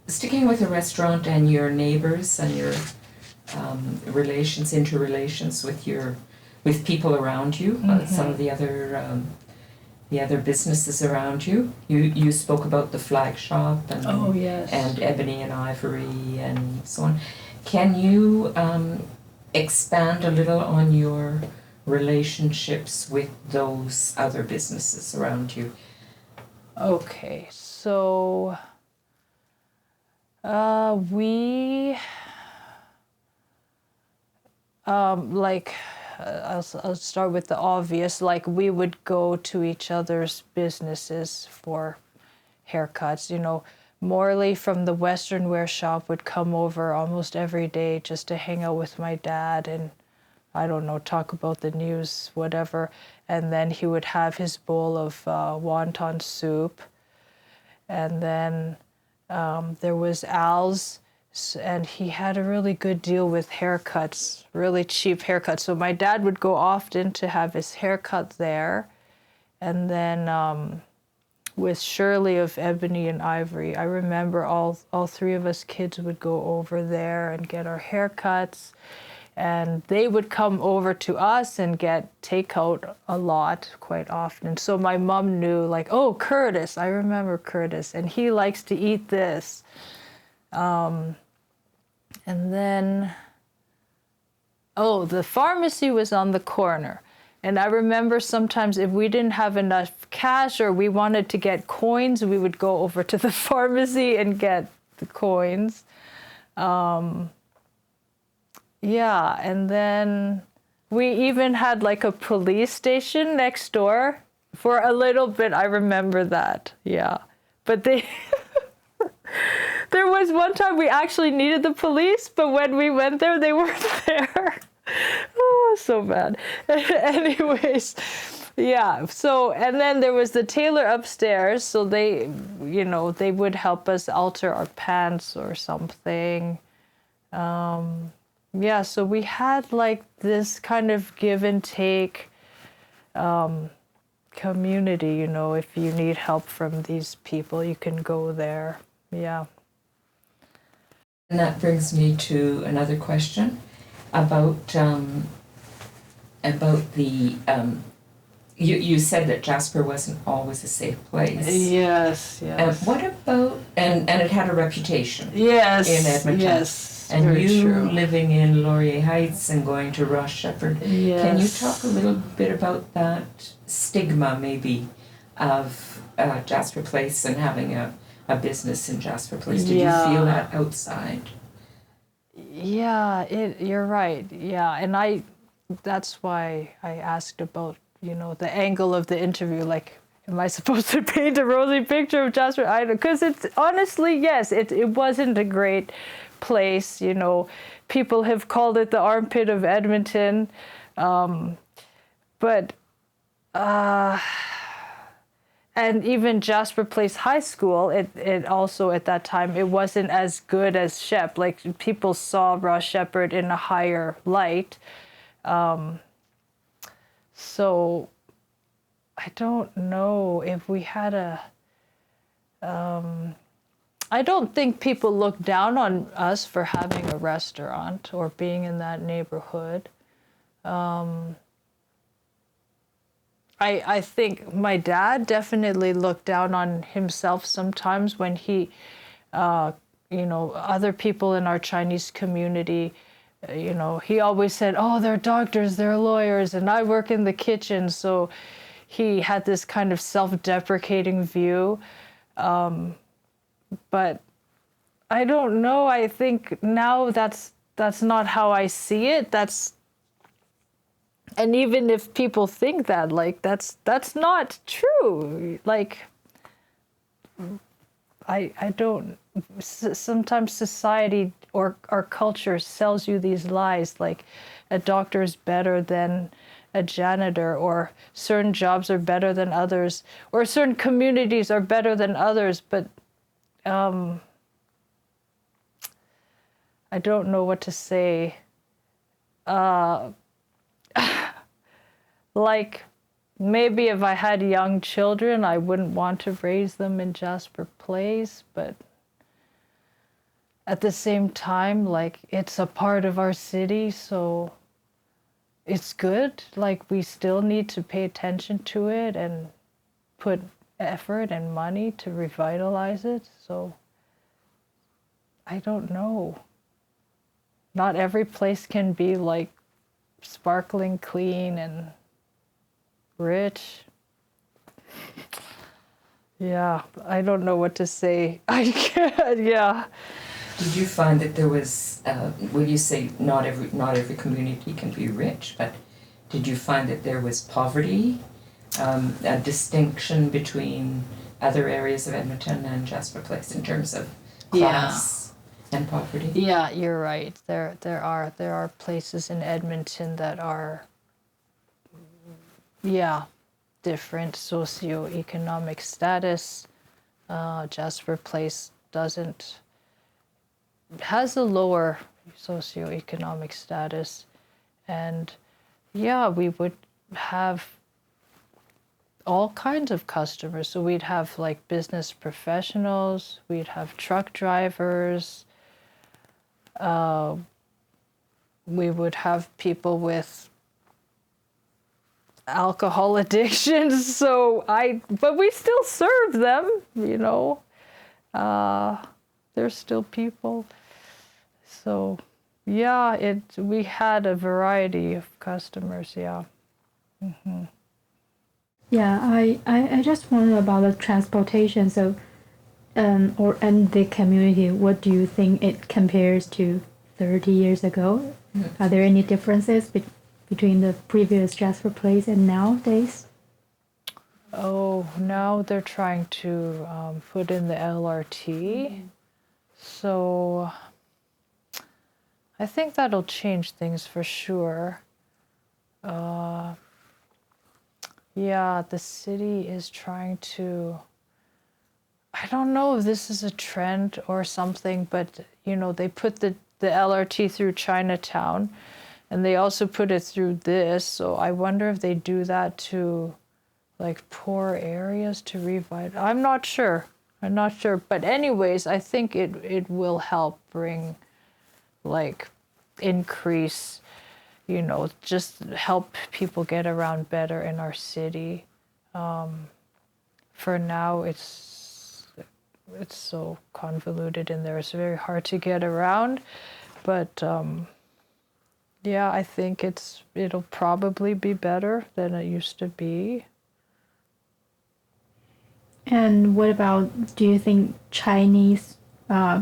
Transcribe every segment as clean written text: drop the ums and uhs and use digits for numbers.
sticking with the restaurant and your neighbors and your interrelations with people around you, some of the other businesses around you. You spoke about the flag shop and and Ebony and Ivory and so on. Can you expand a little on your relationships with those other businesses around you? Okay, so we I'll start with the obvious. Like, we would go to each other's businesses for haircuts. You know, Morley from the Western Wear Shop would come over almost every day just to hang out with my dad and, I don't know, talk about the news, whatever. And then he would have his bowl of wonton soup. And then there was Al's, and he had a really good deal with haircuts, really cheap haircuts. So my dad would go often to have his haircut there. And then with Shirley of Ebony and Ivory, I remember all three of us kids would go over there and get our haircuts. And they would come over to us and get takeout a lot, quite often. So my mom knew, like, oh, Curtis, I remember Curtis, and he likes to eat this. And then, the pharmacy was on the corner. And I remember sometimes if we didn't have enough cash or we wanted to get coins, we would go over to the pharmacy and get the coins. Yeah, and then we even had like a police station next door for a little bit. I remember that, yeah. But there was one time we actually needed the police, but when we went there, they weren't there. Oh, so bad. Anyways, yeah, so, and then there was the tailor upstairs, so they would help us alter our pants or something. Yeah, so we had like this kind of give and take community, if you need help from these people, you can go there. Yeah. And that brings me to another question about the you said that Jasper wasn't always a safe place. Yes. What about and it had a reputation. Yes. In Edmonton. Yes. And you true. Living in Laurier Heights and going to Ross Shepherd. Yes. Can you talk a little bit about that stigma maybe of Jasper Place and having a business in Jasper Place? Did you feel that outside? Yeah, you're right. Yeah, and that's why I asked about, the angle of the interview. Like, am I supposed to paint a rosy picture of Jasper? Because it's honestly, yes, it wasn't a great place. People have called it the armpit of Edmonton, but and even Jasper Place High School, it also at that time, it wasn't as good as Shep. Like, people saw Ross Shepherd in a higher light. So I don't know if we had I don't think people look down on us for having a restaurant or being in that neighborhood. I think my dad definitely looked down on himself sometimes when he, other people in our Chinese community, he always said, oh, they're doctors, they're lawyers, and I work in the kitchen. So he had this kind of self-deprecating view. But I don't know. I think now that's not how I see it. And even if people think that, like, that's not true. Like, I don't, sometimes society or our culture sells you these lies, like a doctor is better than a janitor, or certain jobs are better than others, or certain communities are better than others. But I don't know what to say. Like, maybe if I had young children, I wouldn't want to raise them in Jasper Place, but at the same time, like, it's a part of our city, so it's good. Like, we still need to pay attention to it and put effort and money to revitalize it. So I don't know. Not every place can be like sparkling clean and rich. Yeah, I don't know what to say. I can't, yeah. Did you find that there was, well, you say not every community can be rich, but did you find that there was poverty, a distinction between other areas of Edmonton and Jasper Place in terms of class and poverty? Yeah, you're right. There are places in Edmonton that are, different socioeconomic status. Jasper Place has a lower socioeconomic status, and we would have all kinds of customers. So we'd have like business professionals, we'd have truck drivers, we would have people with alcohol addictions. But we still serve them, you know. There's still people. So, we had a variety of customers, Mm-hmm. Yeah, I just wonder about the transportation. So, and the community. What do you think it compares to 30 years ago? Mm-hmm. Are there any differences between the previous Jasper Place and nowadays? Oh, now they're trying to put in the LRT. Mm-hmm. So I think that'll change things for sure. The city is trying to, I don't know if this is a trend or something, but, you know, they put the LRT through Chinatown, and they also put it through this. So I wonder if they do that to, like, poor areas to revitalize. I'm not sure. But anyways, I think it will help bring, like, increase, you know, just help people get around better in our city. For now, it's so convoluted in there. It's very hard to get around. But I think it'll probably be better than it used to be. And what about, do you think Chinese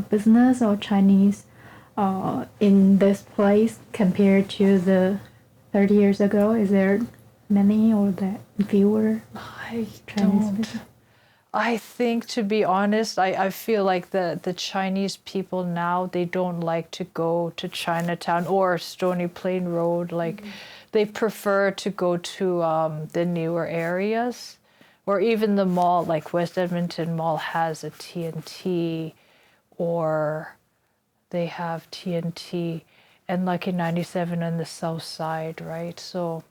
business or Chinese in this place compared to the 30 years ago? Is there many or that fewer Chinese business? I think, to be honest, I feel like the Chinese people now, they don't like to go to Chinatown or Stony Plain Road. Like, they prefer to go to the newer areas, or even the mall, like West Edmonton Mall has a TNT, or they have TNT and Lucky 97 on the south side, right? So